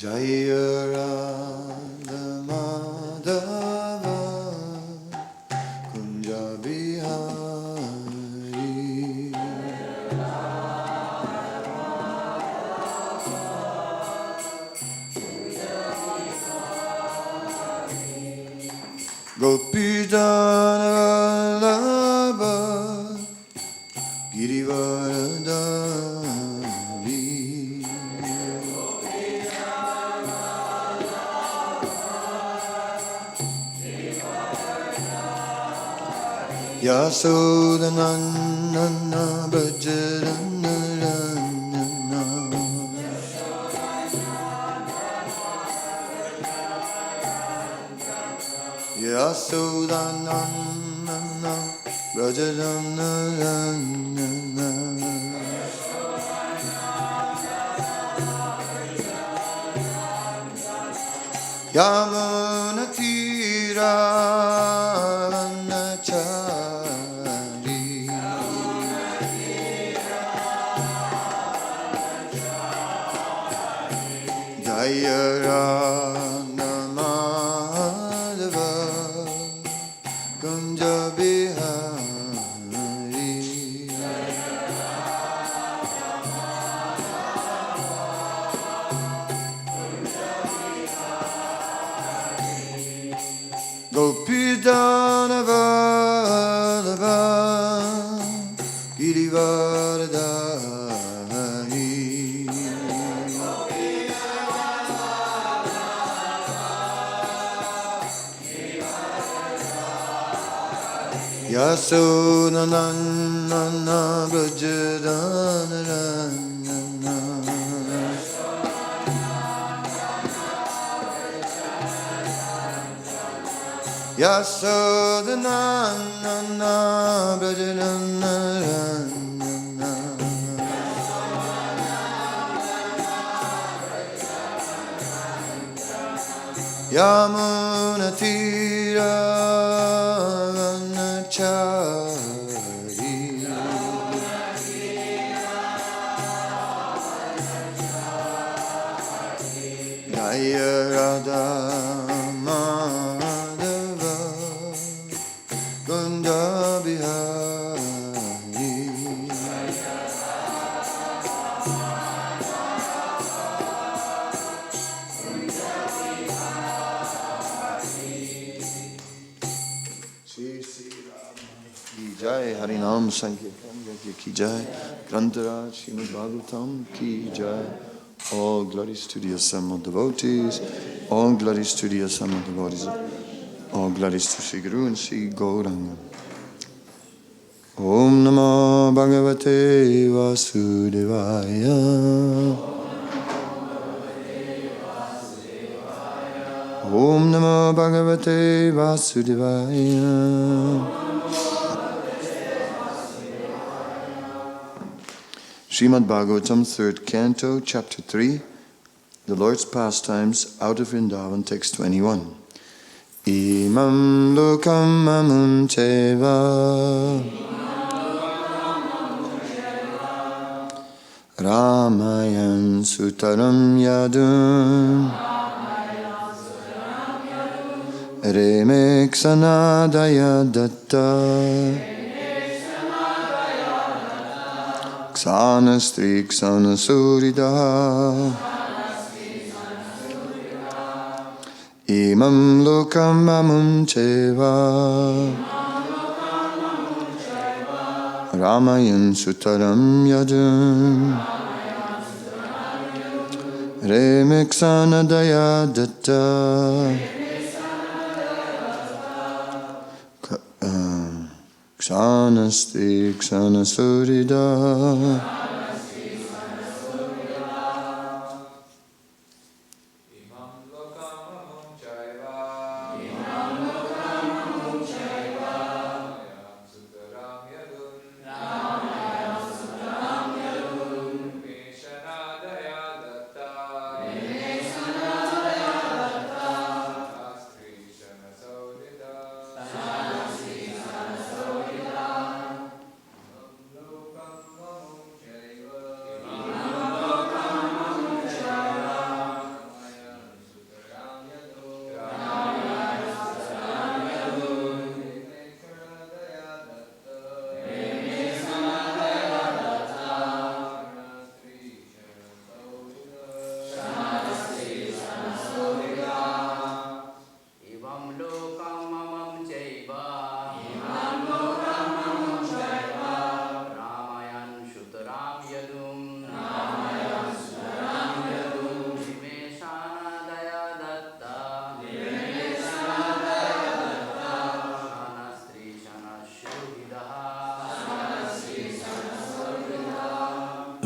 Jaya Radha Madhava Kunja Bihari Gopidana Vallabha Girivaradari Yasodananda Bhajaranarayana Yasodananda Bhajaranarayana Yamuna Tira Jaya Radha Madhava Kunja Bihari Gopidana Vallabha Girivaradari Yasodananda Bhajaranarayana Yasodananda Bhajaranarayana Yamuna Tira Chari Jaya Radha Madhava Kunja Bihari Jai Harinam Sankirtan Ki Jai Grantharaj Srimad Bhagavatam Ki Jai. All glories to the assembled devotees. All glories to the assembled devotees. All glories to Sri Guru and Sri Gauranga. Om Namo Bhagavate Vasudevaya. Om Namo Bhagavate Vasudevaya. Srimad Bhagavatam, 3rd Canto, Chapter 3, The Lord's Pastimes, out of Vrindavan, Text 21. Imam lokam mamam cheva Ramayan sutaram yadun Remek sanadaya datta Ksanastri Ksanasurida Imam lokam mamam cheva Ramayan sutaram yadun Remiksana daya datta Ksanasti Ksanasurida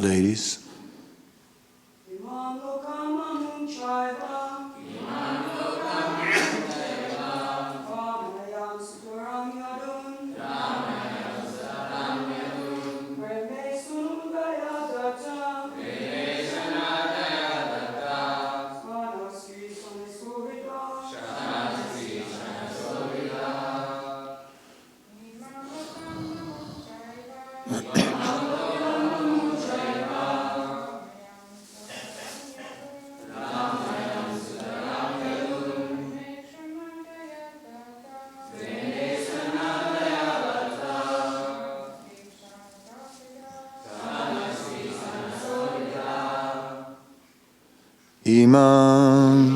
ladies. Imam,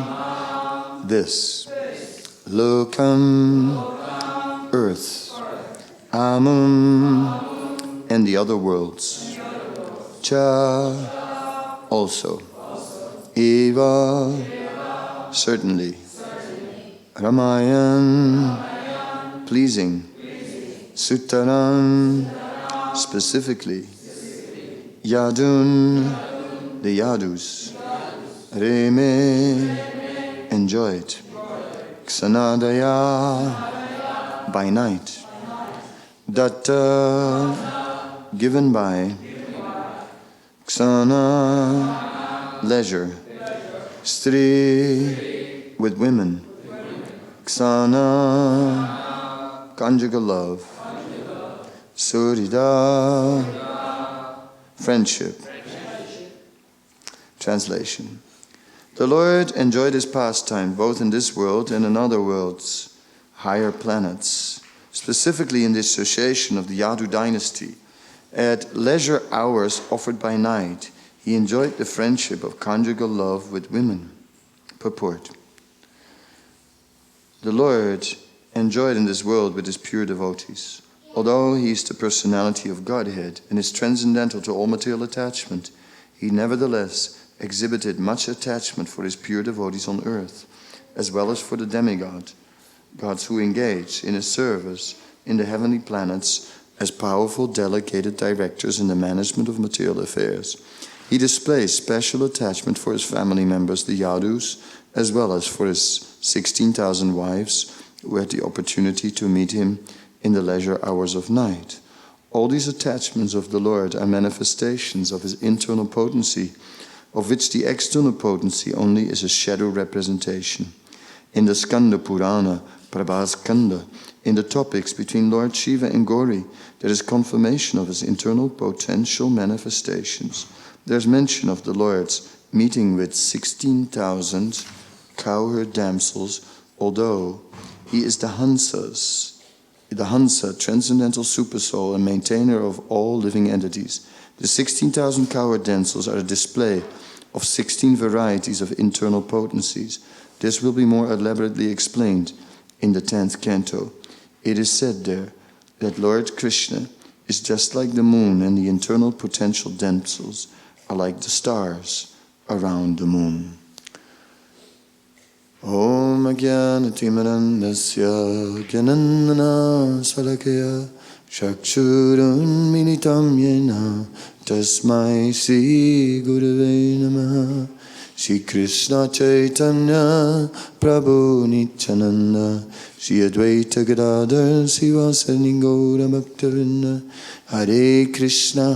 this, Lokam, earth, Amum, and the other worlds, Cha, also, Eva, certainly, Ramayan, pleasing, Sutaran, specifically, Yadun, the Yadus, Reme, enjoyed. Ksanadaya, by night. Datta, given by. Ksana, leisure. Stri, with women. Ksana, conjugal love. Surida, friendship. Translation. The Lord enjoyed his pastime both in this world and in other worlds, higher planets, specifically in the association of the Yadu dynasty. At leisure hours offered by night, he enjoyed the friendship of conjugal love with women. Purport. The Lord enjoyed in this world with his pure devotees. Although he is the personality of Godhead and is transcendental to all material attachment, he nevertheless exhibited much attachment for his pure devotees on earth, as well as for the gods who engage in his service in the heavenly planets as powerful delegated directors in the management of material affairs. He displays special attachment for his family members, the Yadus, as well as for his 16,000 wives who had the opportunity to meet him in the leisure hours of night. All these attachments of the Lord are manifestations of his internal potency, of which the external potency only is a shadow representation. In the Skanda Purana, Prabhaskanda, in the topics between Lord Shiva and Gauri, there is confirmation of his internal potential manifestations. There is mention of the Lord's meeting with 16,000 cowherd damsels, although he is the Hansa, transcendental supersoul and maintainer of all living entities. The 16,000 cowherd damsels are a display of 16 varieties of internal potencies. This will be more elaborately explained in the 10th canto. It is said there that Lord Krishna is just like the moon, and the internal potential damsels are like the stars around the moon. Om Ajnanatimirandasya Gyanandana Salakaya Chakshurun Minitam Yena Tasmai Sri Gurave Namaha. Shri Krishna Chaitanya Prabhu Nityananda Shri Advaita Gadadhar Sivasani Gaura Bhaktivinoda. Hare Krishna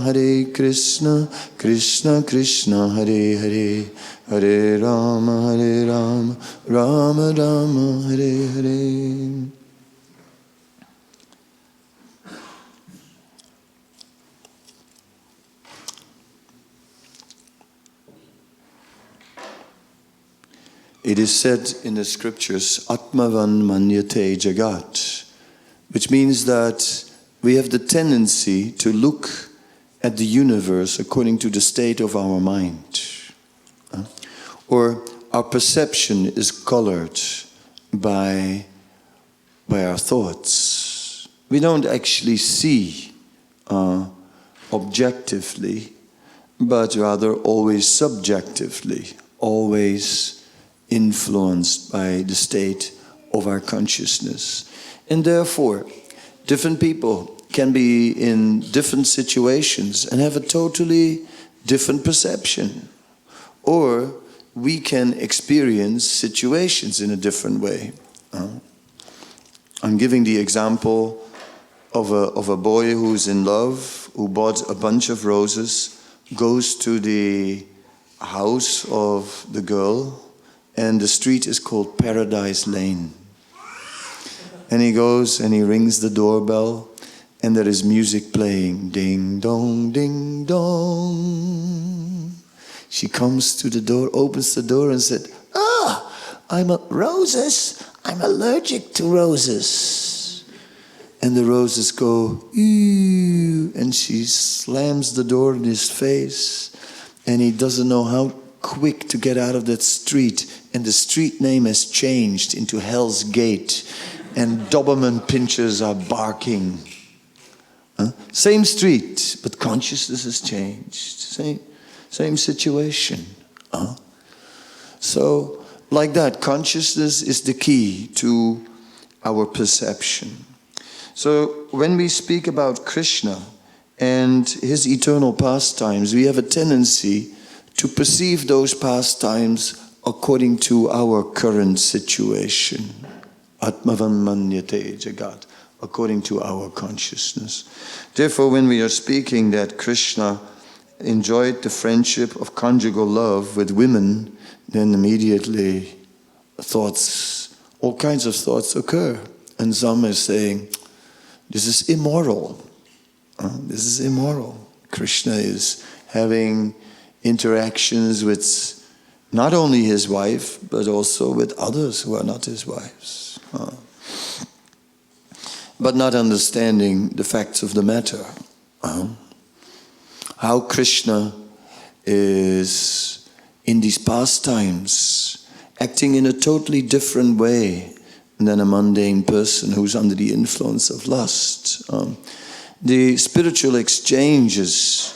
Krishna Krishna Hare Hare, Hare Rama Rama Rama Hare Hare. It is said in the scriptures, Atmavan Manyate Jagat, which means that we have the tendency to look at the universe according to the state of our mind. Or our perception is colored by our thoughts. We don't actually see objectively, but rather always subjectively, always influenced by the state of our consciousness. And therefore, different people can be in different situations and have a totally different perception. Or we can experience situations in a different way. I'm giving the example of a boy who's in love, who bought a bunch of roses, goes to the house of the girl, and the street is called Paradise Lane. And he goes and he rings the doorbell, and there is music playing. Ding dong, ding dong. She comes to the door, opens the door and said, roses. I'm allergic to roses. And the roses go, ew, and she slams the door in his face. And he doesn't know how quick to get out of that street. And the street name has changed into Hell's Gate. And Doberman pinchers are barking. Same street, but consciousness has changed. Same situation. So, like that, consciousness is the key to our perception. So, when we speak about Krishna and his eternal pastimes, we have a tendency to perceive those pastimes according to our current situation. Atmavan manyate jagat, according to our consciousness. Therefore, when we are speaking that Krishna enjoyed the friendship of conjugal love with women, then immediately all kinds of thoughts occur. And some are saying, this is immoral. This is immoral. Krishna is having interactions with not only his wife, but also with others who are not his wives. But not understanding the facts of the matter. How Krishna is, in these pastimes, acting in a totally different way than a mundane person who's under the influence of lust. The spiritual exchanges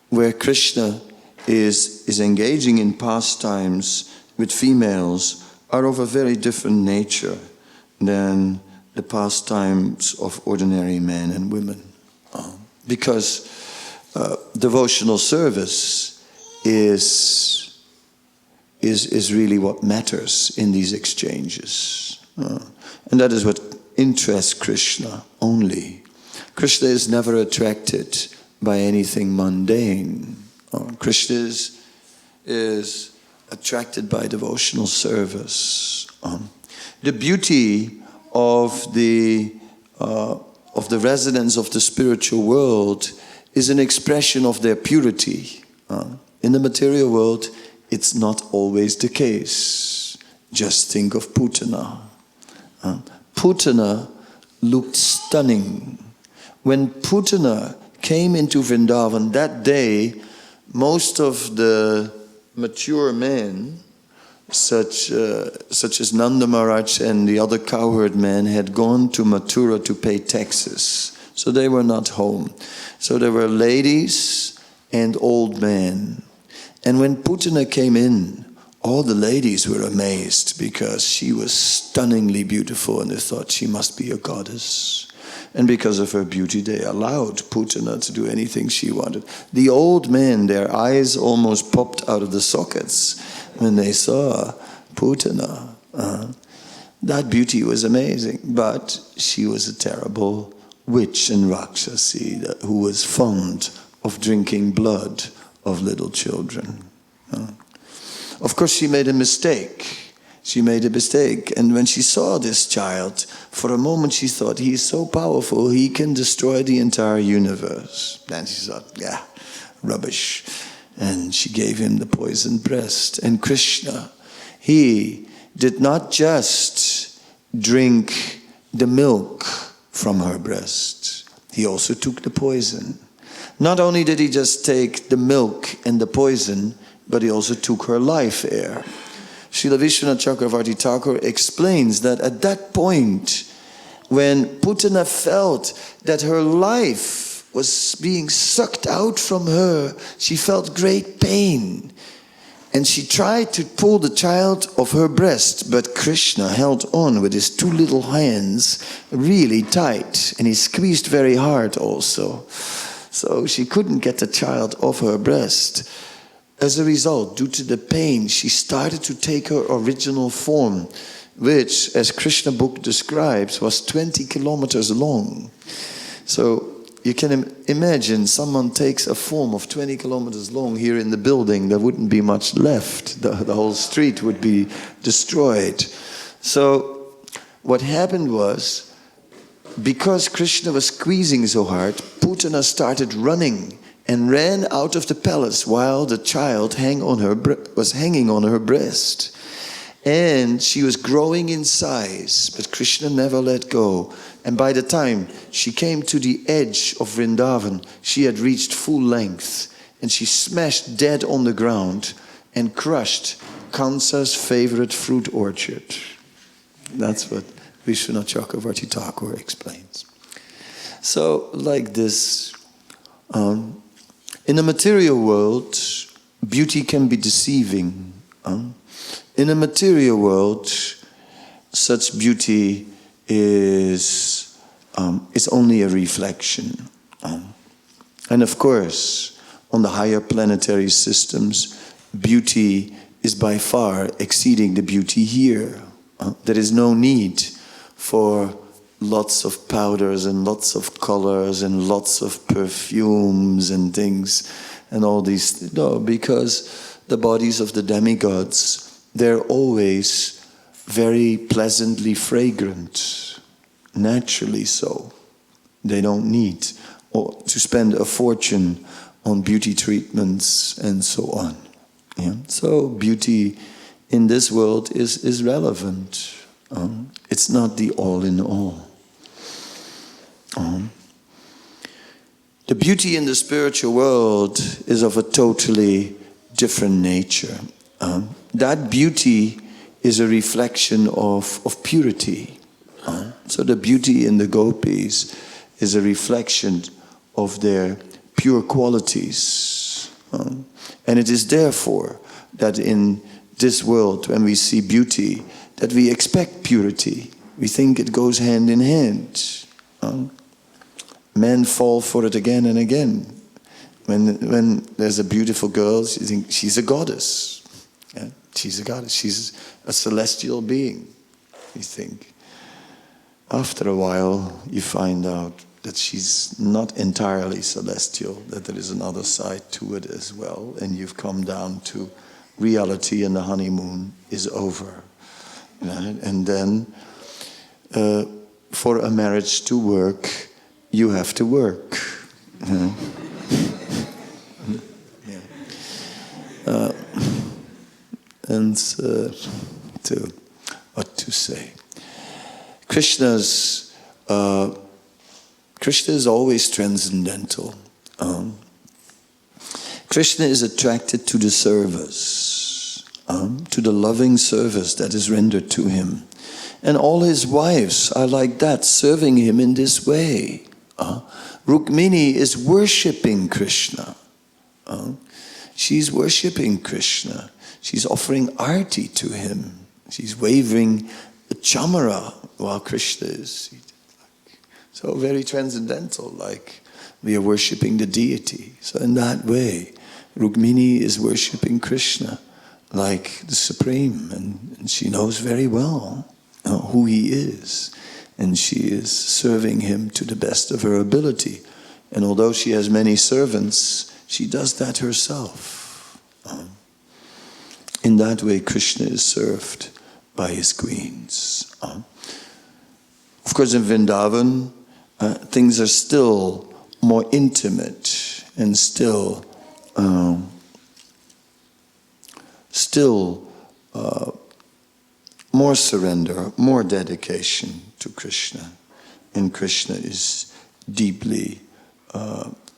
where Krishna is engaging in pastimes with females are of a very different nature than the pastimes of ordinary men and women. Because devotional service is really what matters in these exchanges. And that is what interests Krishna only. Krishna is never attracted by anything mundane. Krishna is attracted by devotional service. The beauty of the residents of the spiritual world is an expression of their purity. In the material world, it's not always the case. Just think of Putana. Putana looked stunning. When Putana came into Vrindavan that day, most of the mature men, such as Nanda Maharaj and the other cowherd men, had gone to Mathura to pay taxes. So they were not home. So there were ladies and old men. And when Putana came in, all the ladies were amazed because she was stunningly beautiful and they thought she must be a goddess. And because of her beauty, they allowed Putana to do anything she wanted. The old men, their eyes almost popped out of the sockets when they saw Putana. That beauty was amazing, but she was a terrible witch and Rakshasi who was fond of drinking blood of little children. Of course, she made a mistake. And when she saw this child, for a moment she thought, he is so powerful, he can destroy the entire universe. Then she thought, yeah, rubbish. And she gave him the poisoned breast. And Krishna, he did not just drink the milk from her breast. He also took the poison. Not only did he just take the milk and the poison, but he also took her life air. Srila Vishwanath Chakravarti Thakur explains that at that point, when Putana felt that her life was being sucked out from her, she felt great pain. And she tried to pull the child off her breast, but Krishna held on with his two little hands really tight, and he squeezed very hard also. So she couldn't get the child off her breast. As a result, due to the pain, she started to take her original form, which, as Krishna book describes, was 20 kilometers long. So you can imagine someone takes a form of 20 kilometers long here in the building, there wouldn't be much left. The whole street would be destroyed. So what happened was, because Krishna was squeezing so hard, Putana started running and ran out of the palace while the child was hanging on her breast. And she was growing in size, but Krishna never let go. And by the time she came to the edge of Vrindavan, she had reached full length. And she smashed dead on the ground and crushed Kansa's favorite fruit orchard. That's what Vishwanath Chakravarti Thakur explains. So, like this, in the material world, beauty can be deceiving. In a material world, such beauty is only a reflection. And of course, on the higher planetary systems, beauty is by far exceeding the beauty here. There is no need for lots of powders and lots of colors and lots of perfumes and things and all these. No, because the bodies of the demigods, they're always very pleasantly fragrant, naturally so. They don't need to spend a fortune on beauty treatments and so on. Yeah? So beauty in this world is relevant. It's not the all in all. The beauty in the spiritual world is of a totally different nature. That beauty is a reflection of purity. So the beauty in the gopis is a reflection of their pure qualities. And it is therefore that in this world, when we see beauty, that we expect purity. We think it goes hand in hand. Men fall for it again and again. When there's a beautiful girl, you think she's a goddess. Yeah? She's a goddess. She's a celestial being, you think. After a while, you find out that she's not entirely celestial, that there is another side to it as well, and you've come down to reality and the honeymoon is over. And then, for a marriage to work, you have to work. And what to say? Krishna is always transcendental. Krishna is attracted to the service, to the loving service that is rendered to him. And all his wives are like that, serving him in this way. Rukmini is worshipping Krishna. She's worshipping Krishna. She's offering arti to him. She's waving a chamara while Krishna is seated. So very transcendental, like we are worshipping the deity. So in that way, Rukmini is worshipping Krishna like the Supreme, and she knows very well who he is. And she is serving him to the best of her ability. And although she has many servants, she does that herself. In that way, Krishna is served by his queens. Of course, in Vrindavan, things are still more intimate and still more surrender, more dedication to Krishna. And Krishna is deeply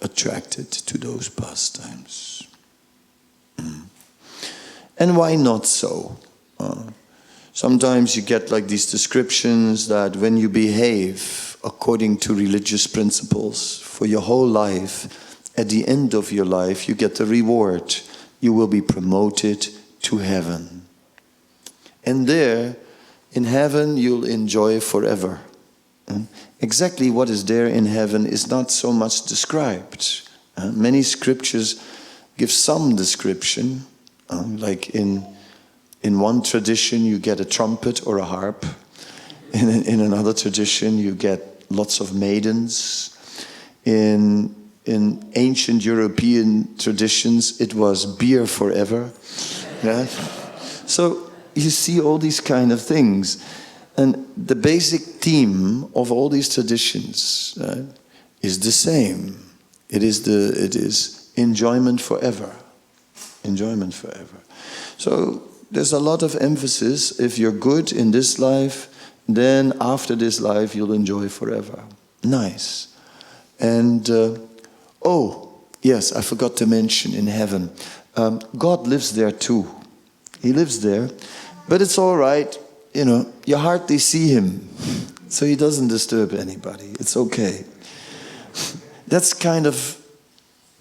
attracted to those pastimes. And why not so? Sometimes you get like these descriptions that when you behave according to religious principles for your whole life, at the end of your life you get the reward. You will be promoted to heaven. And there, in heaven, you'll enjoy forever. Exactly what is there in heaven is not so much described. Many scriptures give some description, like in one tradition you get a trumpet or a harp. In another tradition you get lots of maidens. In ancient European traditions it was beer forever. Yeah? So you see all these kind of things. And the basic theme of all these traditions is the same. It is enjoyment forever. Enjoyment forever. So there's a lot of emphasis. If you're good in this life, then after this life you'll enjoy forever. Nice. And oh yes, I forgot to mention in heaven, God lives there too. He lives there, but it's all right. You know, you hardly see him, so he doesn't disturb anybody. It's okay. That's kind of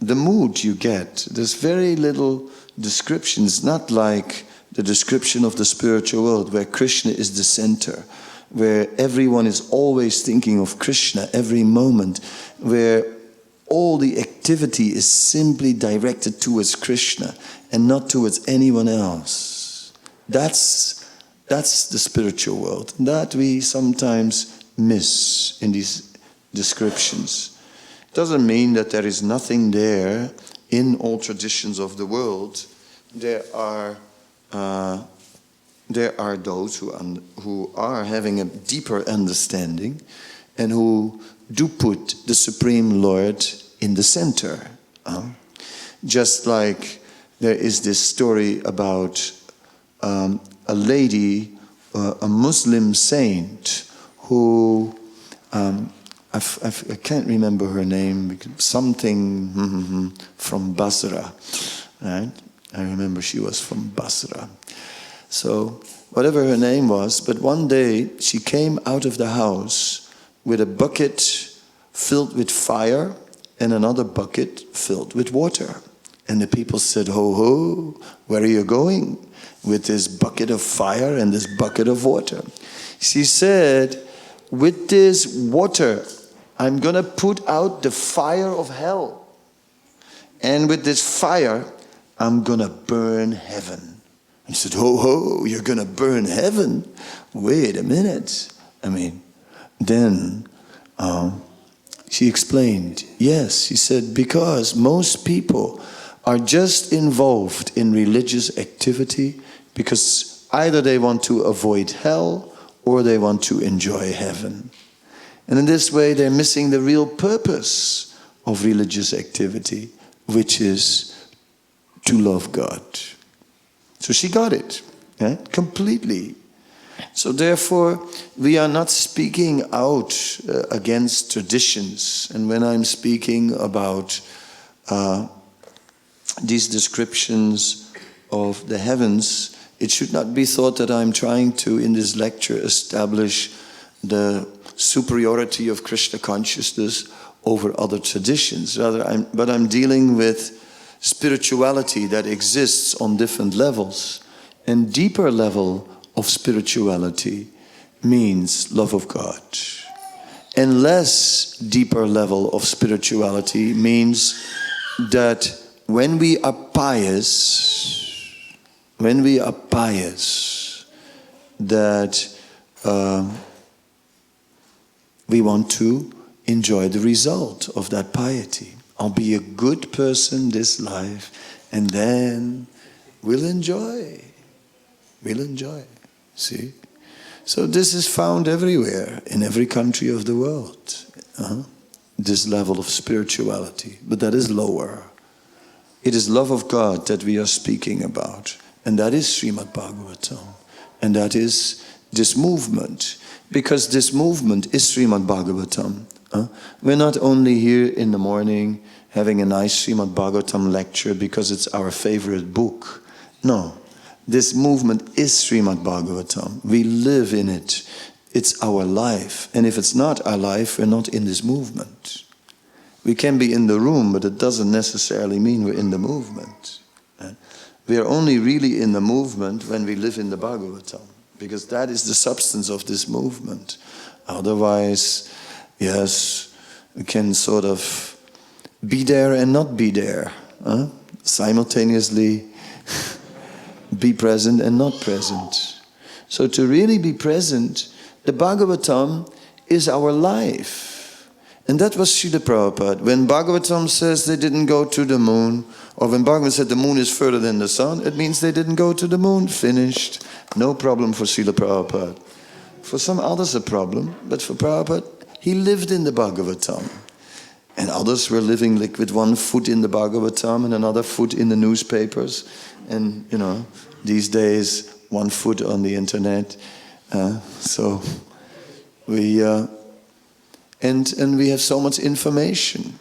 the mood you get. There's very little description. It's not like the description of the spiritual world where Krishna is the center, where everyone is always thinking of Krishna every moment, where all the activity is simply directed towards Krishna and not towards anyone else. That's the spiritual world that we sometimes miss in these descriptions. Doesn't mean that there is nothing there in all traditions of the world. There are those who are having a deeper understanding and who do put the Supreme Lord in the center. Just like there is this story about a lady, a Muslim saint, who I can't remember her name, something from Basra, right? I remember she was from Basra. So whatever her name was, but one day she came out of the house with a bucket filled with fire and another bucket filled with water. And the people said, "Ho, ho, where are you going with this bucket of fire and this bucket of water?" She said, "With this water, I'm going to put out the fire of hell. And with this fire, I'm going to burn heaven." I said, "Ho, ho, you're going to burn heaven? Wait a minute." I mean, then she explained, yes, she said, because most people are just involved in religious activity because either they want to avoid hell or they want to enjoy heaven. And in this way, they're missing the real purpose of religious activity, which is to love God. So she got it, completely. So therefore, we are not speaking out against traditions. And when I'm speaking about these descriptions of the heavens, it should not be thought that I'm trying to, in this lecture, establish the superiority of Krishna consciousness over other traditions. Rather, I'm dealing with spirituality that exists on different levels. And deeper level of spirituality means love of God. And less deeper level of spirituality means that when we are pious, that we want to enjoy the result of that piety. I'll be a good person this life, and then we'll enjoy. See? So this is found everywhere, in every country of the world. This level of spirituality. But that is lower. It is love of God that we are speaking about. And that is Srimad Bhagavatam. And that is this movement. Because this movement is Srimad Bhagavatam. We're not only here in the morning having a nice Srimad Bhagavatam lecture because it's our favorite book. No. This movement is Srimad Bhagavatam. We live in it. It's our life. And if it's not our life, we're not in this movement. We can be in the room, but it doesn't necessarily mean we're in the movement. We are only really in the movement when we live in the Bhagavatam. because that is the substance of this movement. Otherwise, yes, we can sort of be there and not be there, simultaneously be present and not present. So to really be present, the Bhagavatam is our life. And that was Srila Prabhupada. When Bhagavatam says they didn't go to the moon, or when Bhagavatam said the moon is further than the sun, it means they didn't go to the moon. Finished. No problem for Srila Prabhupada. For some others a problem, but for Prabhupada, he lived in the Bhagavatam. And others were living like with one foot in the Bhagavatam and another foot in the newspapers. And, these days, one foot on the internet. So we, and we have so much information.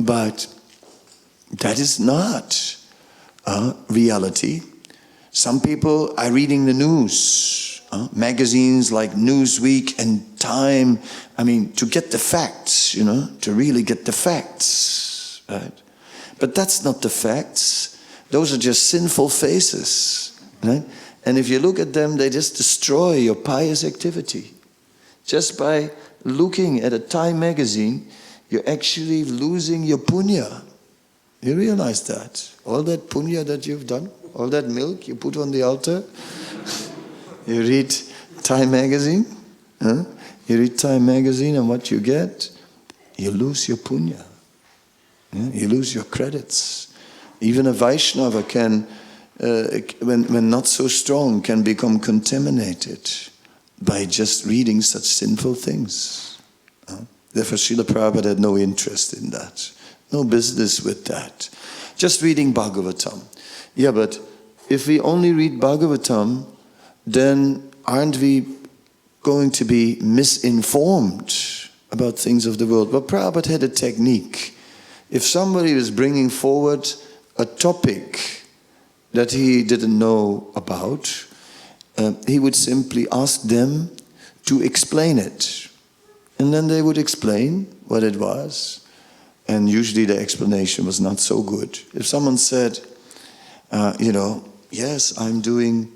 But that is not reality. Some people are reading the news, magazines like Newsweek and Time, to get the facts, to really get the facts, right? But that's not the facts. Those are just sinful faces, right? And if you look at them, they just destroy your pious activity. Just by looking at a Time magazine, you're actually losing your punya. You realize that? All that punya that you've done, all that milk you put on the altar, you read Time magazine, you read Time magazine, and what you get, you lose your punya. You lose your credits. Even a Vaishnava can, when not so strong, can become contaminated by just reading such sinful things. Therefore, Srila Prabhupada had no interest in that. No business with that. Just reading Bhagavatam. Yeah, but if we only read Bhagavatam, then aren't we going to be misinformed about things of the world? Well, Prabhupada had a technique. If somebody was bringing forward a topic that he didn't know about, he would simply ask them to explain it. And then they would explain what it was. And usually the explanation was not so good. If someone said, yes, I'm doing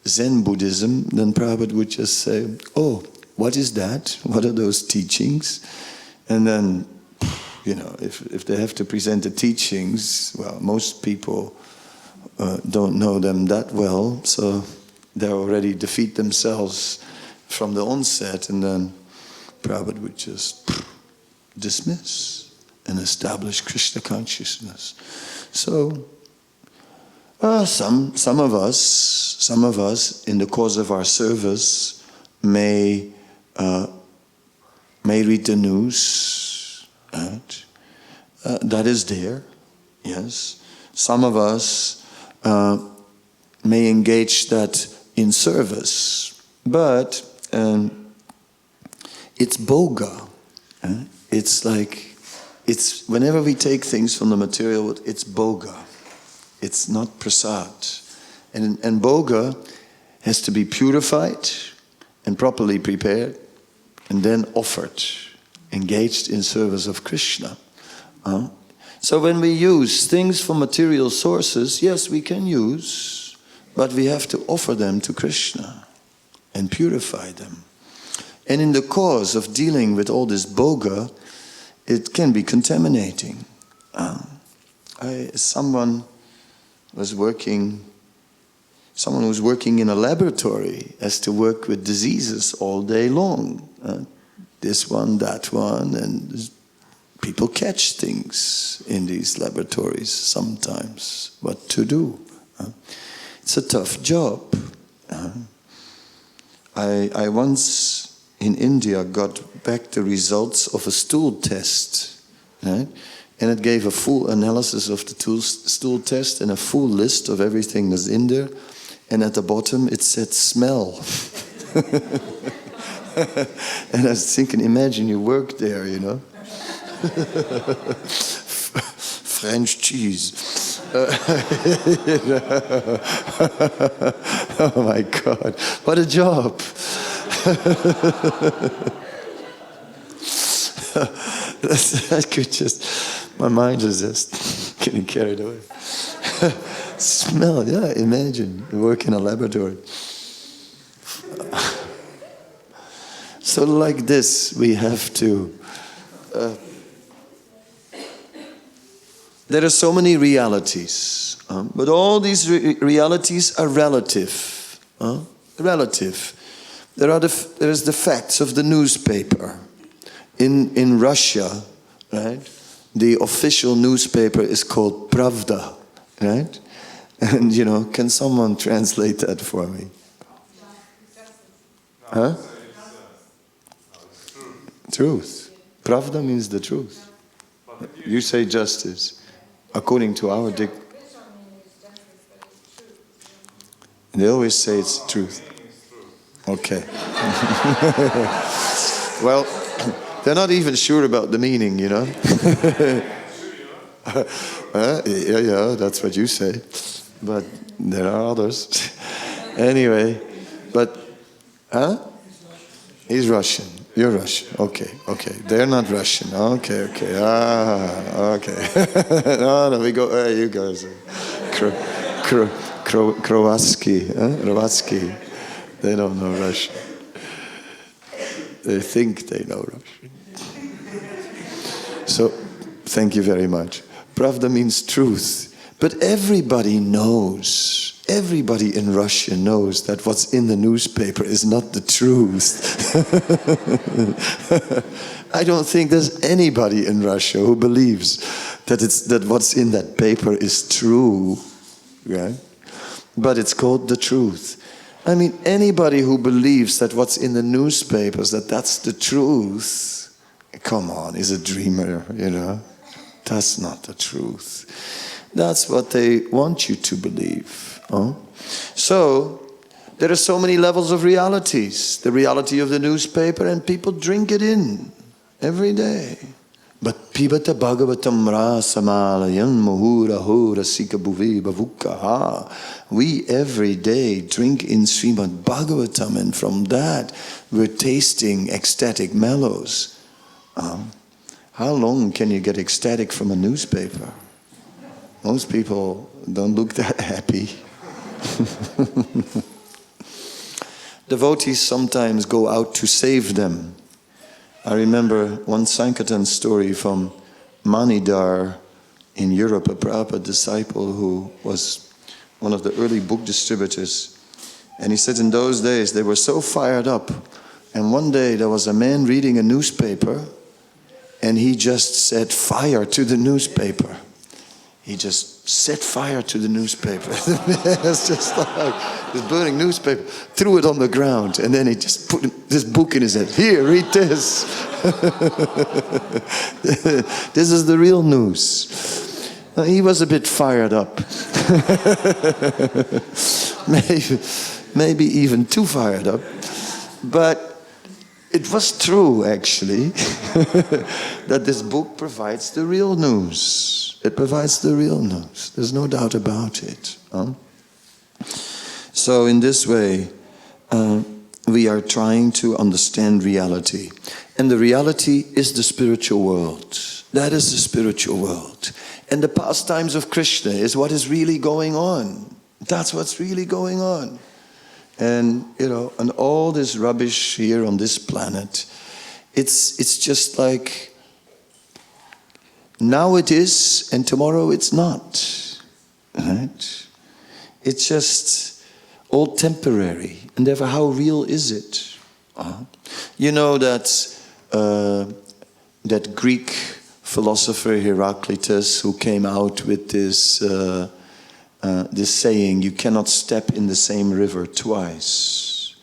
Zen Buddhism, then Prabhupada would just say, oh, what is that? What are those teachings? And then, if they have to present the teachings, well, most people don't know them that well, so they already defeat themselves from the onset, and then Prabhupada would just dismiss and establish Krishna consciousness. So, some of us in the course of our service may read the news, right? That is there, yes. Some of us may engage that in service, but it's boga. It's whenever we take things from the material world, it's boga. It's not prasad. And boga has to be purified and properly prepared and then offered, engaged in service of Krishna. So when we use things from material sources, yes, we can use, but we have to offer them to Krishna and purify them. And in the course of dealing with all this boga, it can be contaminating. Someone who was working in a laboratory has to work with diseases all day long. This one, that one, and people catch things in these laboratories sometimes. What to do? It's a tough job. I once in India got back the results of a stool test, right? And it gave a full analysis of the stool test and a full list of everything that's in there. And at the bottom it said smell. And I was thinking, imagine you work there, French cheese. Oh my God, what a job. I could my mind is just getting carried away. Smell, yeah, imagine you work in a laboratory. So like this, we have to... there are so many realities, but all these realities are relative. Relative. There is the facts of the newspaper. In Russia, right, the official newspaper is called Pravda, right? And can someone translate that for me? Huh? Truth. Pravda means the truth. You say justice. According to our they always say it's truth. Okay. Well, they're not even sure about the meaning, Yeah, that's what you say. But there are others. Anyway, but, He's Russian. You're Russian. Okay. They're not Russian. Okay. Okay. No, we go, you guys are Kroatsky. They don't know Russian. They think they know Russian. So, thank you very much. Pravda means truth. But everybody knows, everybody in Russia knows that what's in the newspaper is not the truth. I don't think there's anybody in Russia who believes that what's in that paper is true, right? But it's called the truth. I mean, anybody who believes that what's in the newspapers, that's the truth, come on, is a dreamer, That's not the truth. That's what they want you to believe. So, there are so many levels of realities. The reality of the newspaper, and people drink it in every day. But pibata bhagavatam rasamalayam muhura hura sika bhuvi bhavukaha. We every day drink in Srimad Bhagavatam, and from that we're tasting ecstatic mellows. How long can you get ecstatic from a newspaper? Most people don't look that happy. Devotees sometimes go out to save them. I remember one Sankirtan story from Manidhar in Europe, a Prabhupada disciple who was one of the early book distributors. And he said in those days they were so fired up. And one day there was a man reading a newspaper, and he just set fire to the newspaper. He just set fire to the newspaper. It's just like this burning newspaper, threw it on the ground, and then he just put this book in his head. Here, read this. This is the real news. He was a bit fired up. Maybe even too fired up. But it was true, actually, that this book provides the real news. It provides the real news. There's no doubt about it. So in this way, we are trying to understand reality. And the reality is the spiritual world. That is the spiritual world. And the pastimes of Krishna is what is really going on. That's what's really going on. And, and all this rubbish here on this planet, it's just like, now it is, and tomorrow it's not. Right? It's just all temporary. And therefore, how real is it? You know that Greek philosopher Heraclitus, who came out with this saying, you cannot step in the same river twice.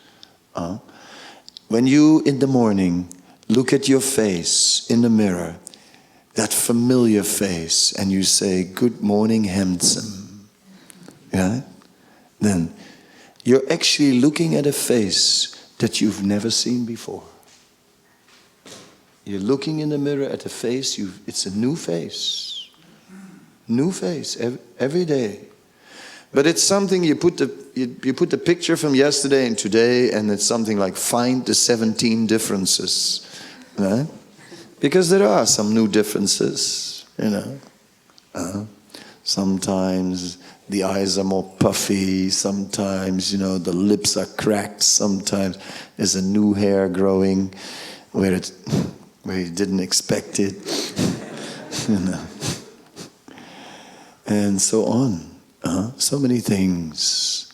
When you, in the morning, look at your face in the mirror, that familiar face, and you say, good morning, handsome. Yeah? Then you're actually looking at a face that you've never seen before. You're looking in the mirror at a face, it's a new face. New face, every day. But it's something, you put the picture from yesterday and today, and it's something like, find the 17 differences. Right? Because there are some new differences, Sometimes the eyes are more puffy sometimes, the lips are cracked sometimes. There's a new hair growing where you didn't expect it. And so on. So many things.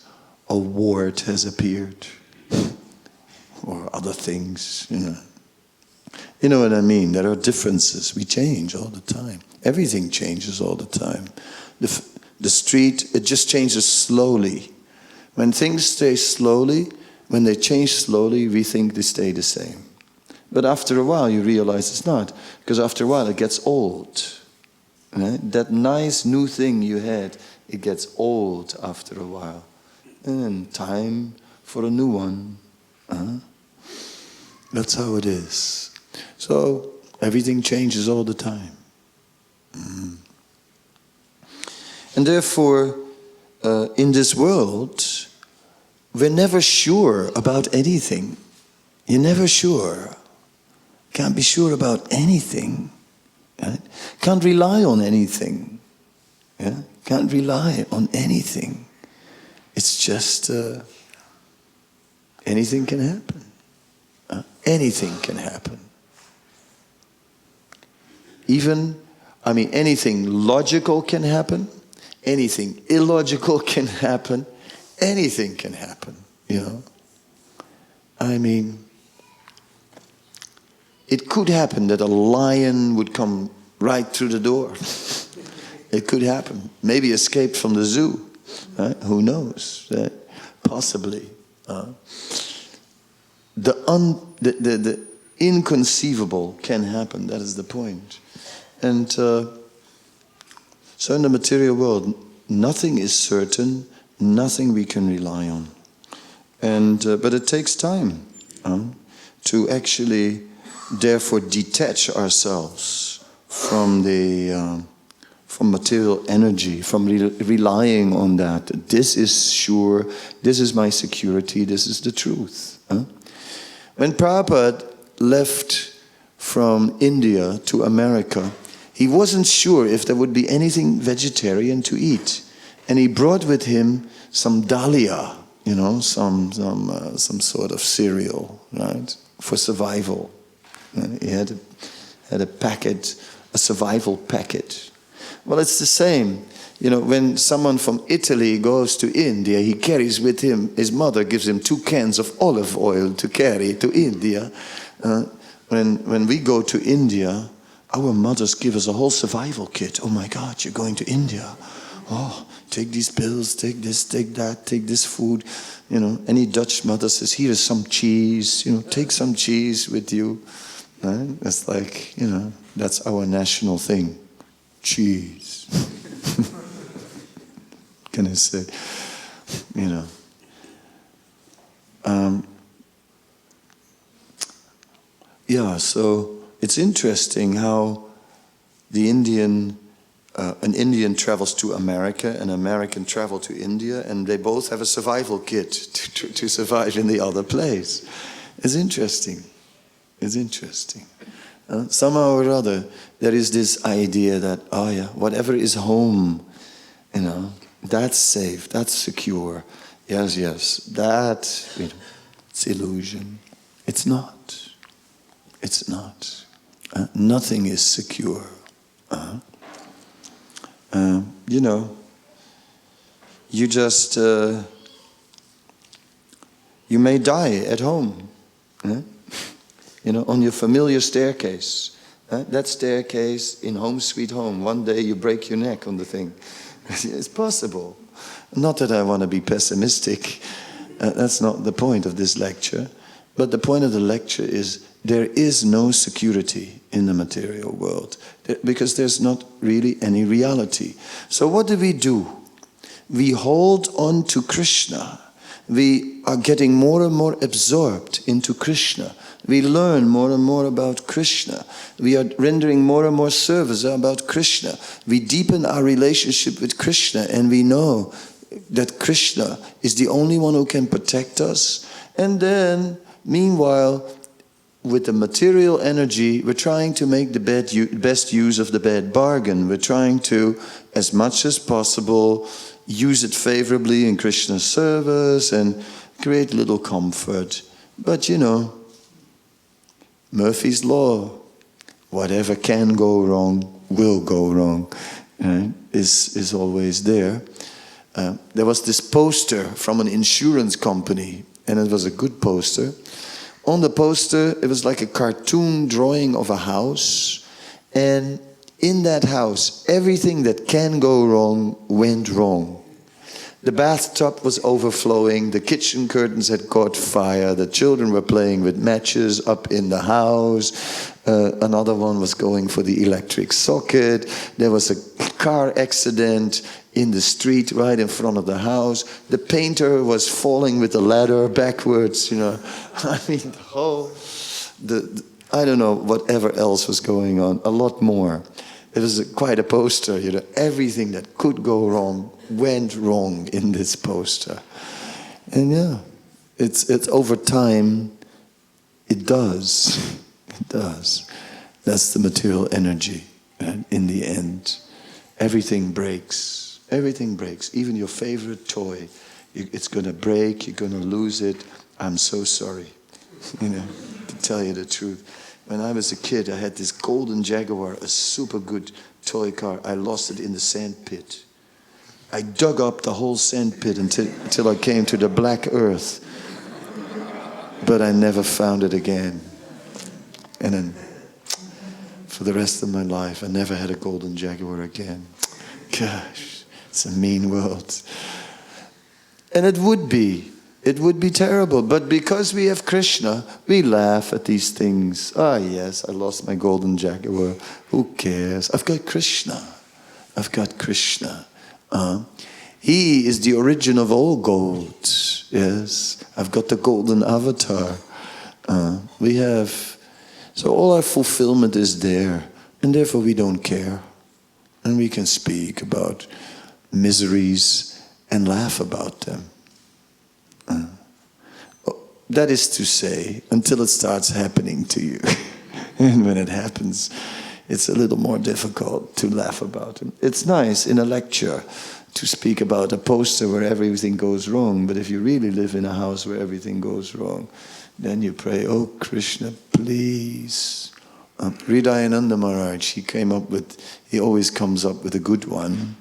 A wart has appeared. Or other things, You know what I mean? There are differences. We change all the time. Everything changes all the time. The street, it just changes slowly. When things stay slowly, when they change slowly, we think they stay the same. But after a while, you realize it's not. Because after a while, it gets old. Right? That nice new thing you had, it gets old after a while. And time for a new one. That's how it is. So, everything changes all the time. And therefore, in this world, we're never sure about anything. You're never sure. Can't be sure about anything. Right? Can't rely on anything. Yeah? Can't rely on anything. It's just anything can happen. Anything can happen. Anything logical can happen. Anything illogical can happen. Anything can happen, It could happen that a lion would come right through the door. It could happen. Maybe escaped from the zoo. Right? Who knows? Right? Possibly. The inconceivable can happen. That is the point. And so in the material world, nothing is certain, nothing we can rely on. But it takes time to actually, therefore, detach ourselves from material energy, from relying on that. This is sure, this is my security, this is the truth. When Prabhupada left from India to America, he wasn't sure if there would be anything vegetarian to eat. And he brought with him some dalia, some sort of cereal, right, for survival. He had a packet, a survival packet. Well, it's the same. When someone from Italy goes to India, he carries with him, his mother gives him 2 cans of olive oil to carry to India. When we go to India, our mothers give us a whole survival kit. Oh my God, you're going to India. Oh, take these pills, take this, take that, take this food. Any Dutch mother says, here is some cheese. Take some cheese with you. Right? It's like, that's our national thing. Cheese. Can I say? So it's interesting how an Indian travels to America, an American travels to India, and they both have a survival kit to survive in the other place. It's interesting. It's interesting. Somehow or other, there is this idea that, whatever is home, that's safe, that's secure. Yes, that, it's illusion. It's not. It's not. Nothing is secure. You just, you may die at home. On your familiar staircase. That staircase in Home Sweet Home, one day you break your neck on the thing. It's possible. Not that I want to be pessimistic. That's not the point of this lecture. But the point of the lecture is there is no security in the material world because there's not really any reality. So what do? We hold on to Krishna. We are getting more and more absorbed into Krishna. We learn more and more about Krishna. We are rendering more and more service about Krishna. We deepen our relationship with Krishna, and we know that Krishna is the only one who can protect us. And then, meanwhile, with the material energy, we're trying to make the best use of the bad bargain. We're trying to, as much as possible, use it favorably in Krishna's service and create little comfort. But you know, Murphy's Law, whatever can go wrong will go wrong, right? Is always there. There was this poster from an insurance company, and it was a good poster. On the poster, it was like a cartoon drawing of a house, and in that house, everything that can go wrong went wrong. The bathtub was overflowing, the kitchen curtains had caught fire, the children were playing with matches up in the house, another one was going for the electric socket, there was a car accident in the street right in front of the house, the painter was falling with the ladder backwards, you know. I mean, the whole, I don't know, whatever else was going on, a lot more. It was quite a poster, you know, everything that could go wrong went wrong in this poster. And yeah, it's over time, it does. It does. That's the material energy. And in the end, everything breaks. Everything breaks. Even your favorite toy, it's going to break, you're going to lose it. I'm so sorry, you know, to tell you the truth. When I was a kid, I had this golden Jaguar, a super good toy car. I lost it in the sand pit. I dug up the whole sand pit until I came to the black earth. But I never found it again. And then, for the rest of my life, I never had a golden Jaguar again. Gosh, it's a mean world. And it would be terrible, but because we have Krishna, we laugh at these things. Ah, yes, I lost my golden Jaguar. Who cares? I've got Krishna. I've got Krishna. He is the origin of all gold. Yes, I've got the golden avatar. So all our fulfillment is there, and therefore we don't care. And we can speak about miseries and laugh about them. That is to say, until it starts happening to you. And when it happens, it's a little more difficult to laugh about it. It's nice in a lecture to speak about a poster where everything goes wrong, but if you really live in a house where everything goes wrong, then you pray, oh Krishna, please. Hridayananda Maharaj, he always comes up with a good one.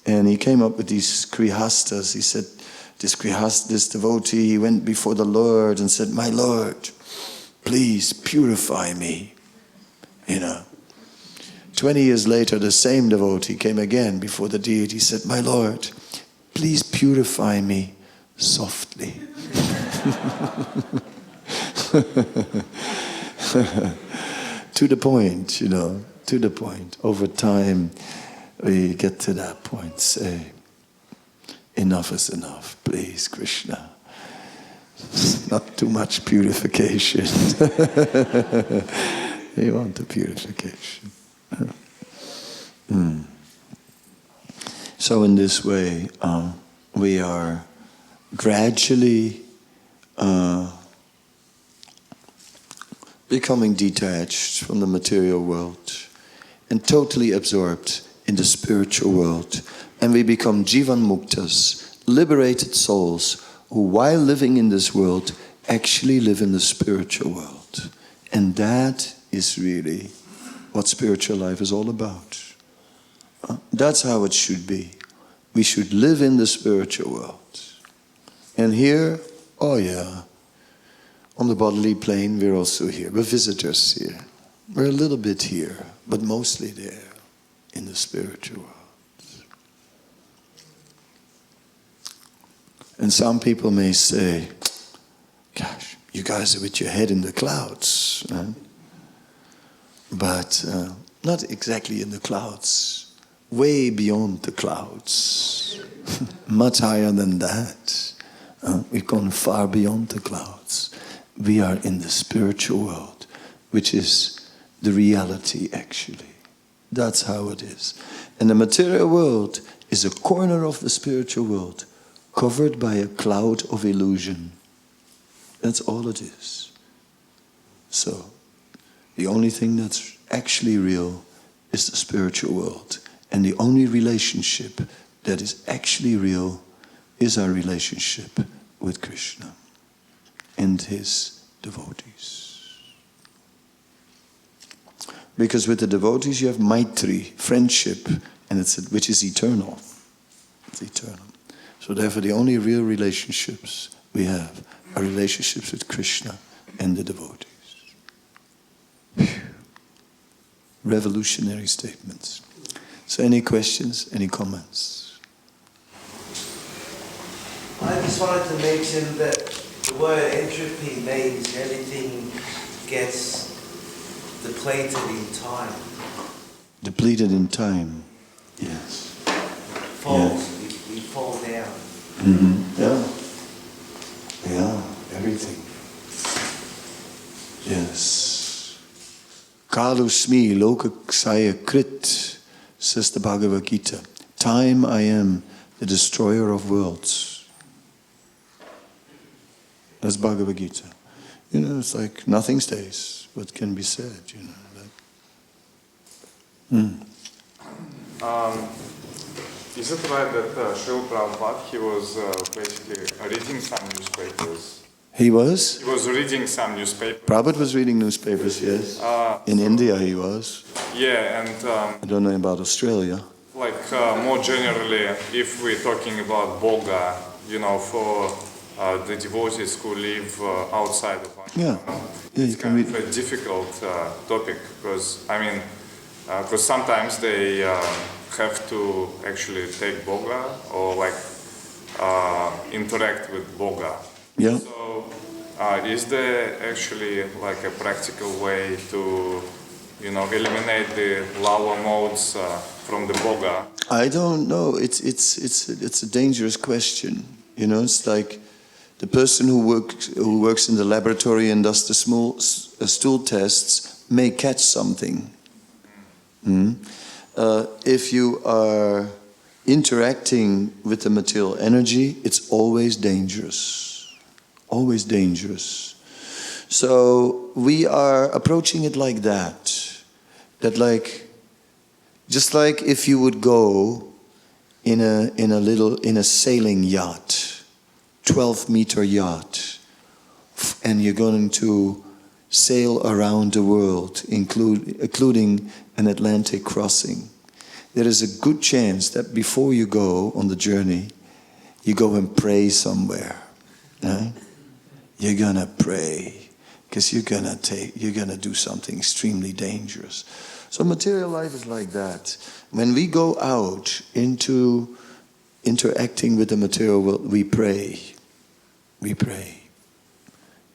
And he came up with these grihastas. He said, this devotee, he went before the Lord and said, my Lord, please purify me. You know. 20 years later, the same devotee came again before the deity. He said, my Lord, please purify me softly. To the point, you know, to the point. Over time, we get to that point, say, enough is enough, please, Krishna. Not too much purification. You want the purification. So in this way, we are gradually becoming detached from the material world and totally absorbed in the spiritual world. And we become Jivan Muktas, liberated souls who, while living in this world, actually live in the spiritual world. And that is really what spiritual life is all about. That's how it should be. We should live in the spiritual world. And here, oh yeah, on the bodily plane, we're also here. We're visitors here. We're a little bit here, but mostly there in the spiritual world. And some people may say, gosh, you guys are with your head in the clouds. Right? But not exactly in the clouds, way beyond the clouds, much higher than that. We've gone far beyond the clouds. We are in the spiritual world, which is the reality actually. That's how it is. And the material world is a corner of the spiritual world, covered by a cloud of illusion. That's all it is. So, the only thing that's actually real is the spiritual world. And the only relationship that is actually real is our relationship with Krishna and his devotees. Because with the devotees you have maitri, friendship, and which is eternal. It's eternal. So therefore the only real relationships we have are relationships with Krishna and the devotees. Phew. Revolutionary statements. So any questions, any comments? I just wanted to mention that the word entropy means everything gets depleted in time. Depleted in time, yes. Falls, Yeah. we fall down. Mm-hmm. Yeah, everything. Yes. Kalusmi lokaksaya krit, says the Bhagavad Gita. Time I am, the destroyer of worlds. That's Bhagavad Gita. You know, it's like nothing stays. What can be said, you know. Is it right that Srila Prabhupada, he was basically reading some newspapers? He was? He was reading some newspapers. Prabhupada was reading newspapers, yes. In India he was. Yeah, and I don't know about Australia. like more generally, if we're talking about Boga, you know, for the devotees who live outside of Ashram, it's kind of a difficult topic because, I mean, because sometimes they have to actually take Boga or like interact with Boga. Yeah. So is there actually like a practical way to, you know, eliminate the lower modes from the Boga? I don't know. It's a dangerous question. You know, it's like the person who works in the laboratory and does the stool tests may catch something. If you are interacting with the material energy, it's always dangerous. Always dangerous. So we are approaching it like that. That like, just like if you would go in a sailing yacht, 12-meter yacht, and you're going to sail around the world, including an Atlantic crossing. There is a good chance that before you go on the journey, you go and pray somewhere. Right? You're gonna pray because you're gonna do something extremely dangerous. So material life is like that. When we go out into interacting with the material world, we pray. We pray.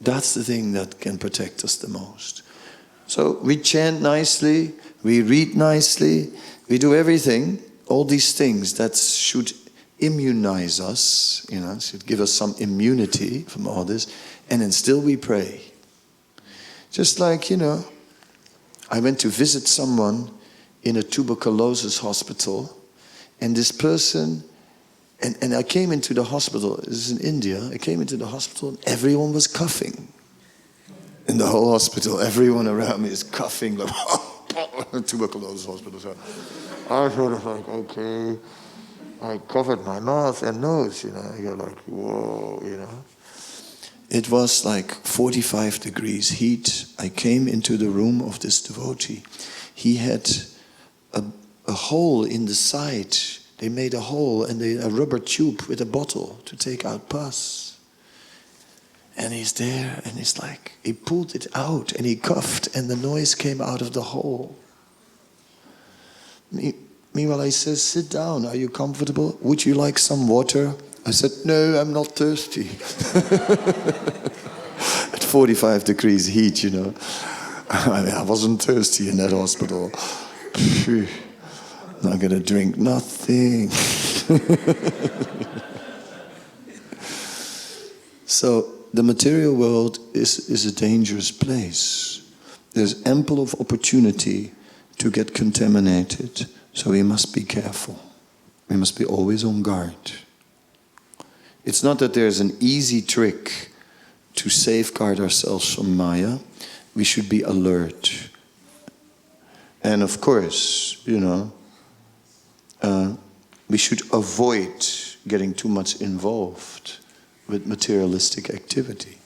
That's the thing that can protect us the most. So we chant nicely, we read nicely, we do everything, all these things that should immunize us, you know, should give us some immunity from all this, and then still we pray. Just like, you know, I went to visit someone in a tuberculosis hospital, and this person, and I came into the hospital, this is in India, I came into the hospital and everyone was coughing. In the whole hospital, everyone around me is coughing, like, tuberculosis hospital. So I sort of like, okay, I covered my mouth and nose, you know, you're like, whoa, you know. It was like 45 degrees heat. I came into the room of this devotee. He had a hole in the side. They made a hole and a rubber tube with a bottle to take out pus. And he's there and he's like, he pulled it out and he coughed and the noise came out of the hole. Meanwhile I said, sit down, are you comfortable? Would you like some water? I said, no, I'm not thirsty. At 45 degrees heat, you know. I mean, I wasn't thirsty in that hospital. Phew. Not gonna drink nothing. So the material world is a dangerous place. There's ample of opportunity to get contaminated. So we must be careful. We must be always on guard. It's not that there's an easy trick to safeguard ourselves from Maya. We should be alert. And of course, you know, we should avoid getting too much involved with materialistic activity.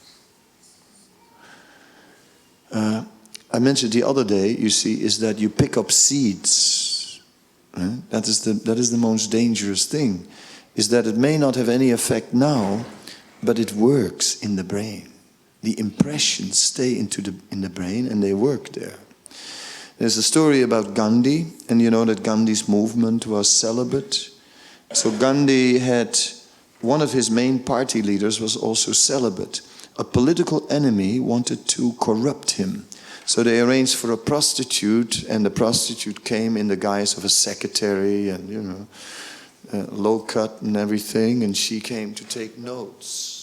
I mentioned the other day, you see, is that you pick up seeds. Right? That is the most dangerous thing, is that it may not have any effect now, but it works in the brain. The impressions stay in the brain and they work there. There's a story about Gandhi, and you know that Gandhi's movement was celibate. So Gandhi had, one of his main party leaders was also celibate. A political enemy wanted to corrupt him. So they arranged for a prostitute, and the prostitute came in the guise of a secretary and, you know, low cut and everything, and she came to take notes.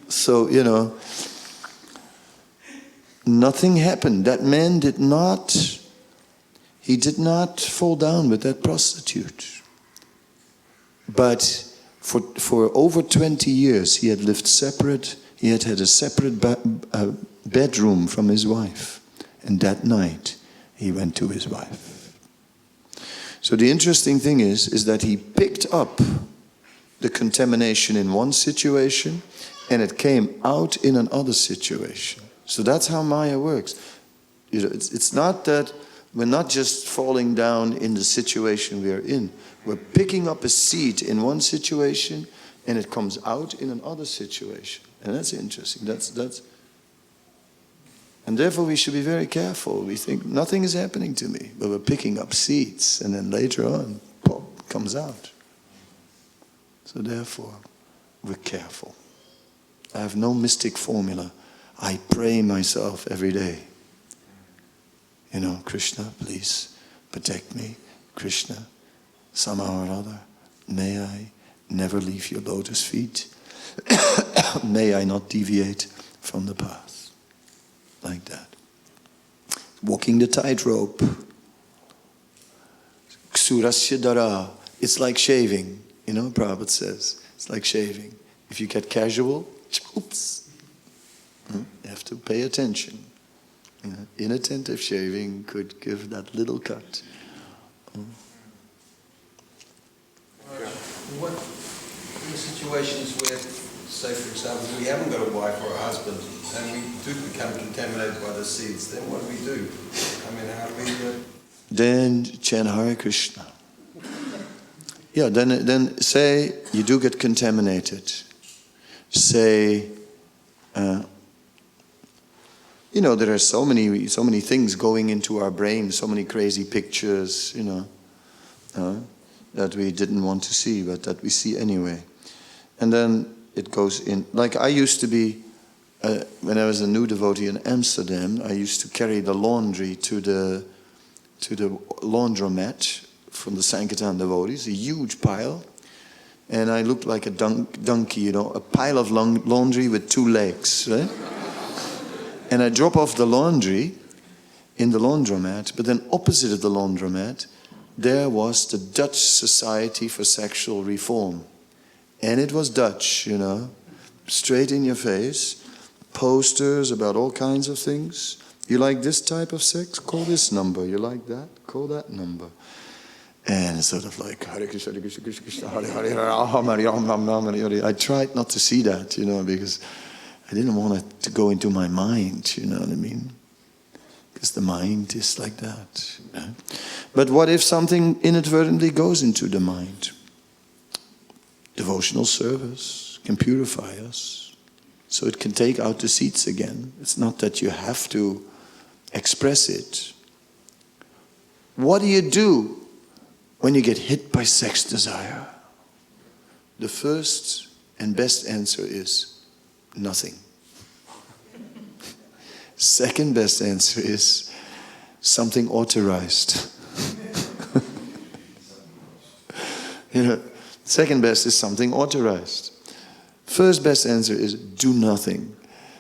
So, you know, nothing happened. That man did not fall down with that prostitute. But for over 20 years he had lived separate. He had a separate bedroom from his wife. And that night he went to his wife. So the interesting thing is that he picked up the contamination in one situation and it came out in another situation. So that's how Maya works. You know, it's not that we're not just falling down in the situation we are in. We're picking up a seed in one situation and it comes out in another situation. And that's interesting. That's and therefore we should be very careful. We think nothing is happening to me, but we're picking up seeds and then later on, pop, comes out. So therefore, we're careful. I have no mystic formula. I pray myself every day. You know, Krishna, please protect me. Krishna, somehow or other, may I never leave your lotus feet. May I not deviate from the path. Like that. Walking the tightrope. Ksurasya dara. It's like shaving. You know, Prabhupada says, it's like shaving. If you get casual, oops. You have to pay attention. You know, inattentive shaving could give that little cut. What in the situations where, say for example, we haven't got a wife or a husband and we do become contaminated by the seeds, then what do we do? I mean, how do we... Then chant Hare Krishna. Yeah, then say you do get contaminated. Say, you know, there are so many things going into our brain, so many crazy pictures, you know, that we didn't want to see, but that we see anyway. And then it goes in. Like I used to be, when I was a new devotee in Amsterdam, I used to carry the laundry to the laundromat from the Sankirtan devotees, a huge pile. And I looked like a donkey, you know, a pile of laundry with two legs, right? And I drop off the laundry in the laundromat, but then opposite of the laundromat, there was the Dutch Society for Sexual Reform. And it was Dutch, you know, straight in your face, posters about all kinds of things. You like this type of sex? Call this number. You like that? Call that number. And it's sort of like, Hare Krishna, Hare Krishna, Krishna Krishna, Hare Hare, Hare. I tried not to see that, you know, because I didn't want it to go into my mind, you know what I mean? Because the mind is like that. You know? But what if something inadvertently goes into the mind? Devotional service can purify us. So it can take out the seeds again. It's not that you have to express it. What do you do when you get hit by sex desire? The first and best answer is nothing. Second best answer is something authorized. You know, second best is something authorized. First best answer is do nothing.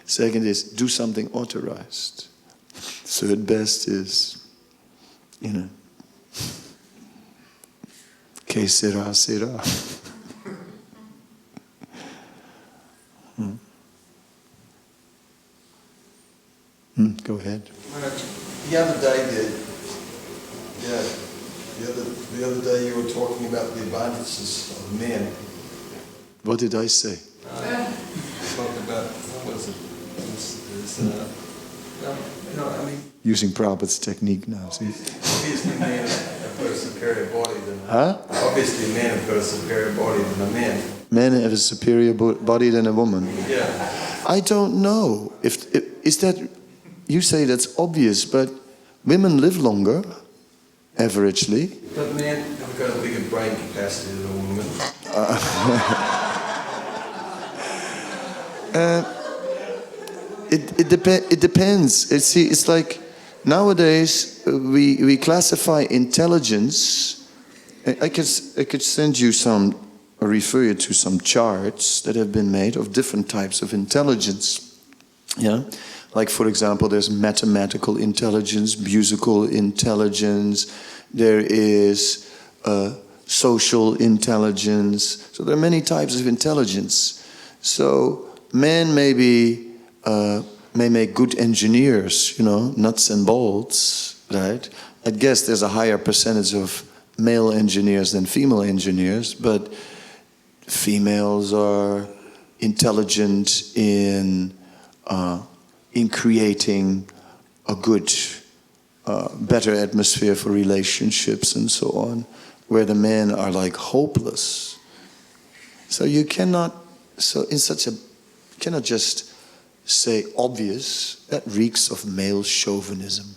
Second is do something authorized. Third best is, you know, que sera, sera. When Go ahead. I you were talking about the advantages of men. What did I say? You talked about, what was it? I mean, using Prabhupada's technique now, see? Obviously men have got a superior body than a Huh? Obviously men have got a superior body than a man. Men have a superior body than a woman. Yeah. I don't know. If is that, you say that's obvious, but women live longer, averagely. But men have got a bigger brain capacity than a woman. It depends. It's like nowadays we classify intelligence. I could send you some, or refer you to some charts that have been made of different types of intelligence. Yeah, like for example, there's mathematical intelligence, musical intelligence. There is social intelligence. So there are many types of intelligence. So men may make good engineers, nuts and bolts, right? I guess there's a higher percentage of male engineers than female engineers, but females are intelligent in creating a good, better atmosphere for relationships and so on, where the men are like hopeless. So you cannot just say obvious. That reeks of male chauvinism.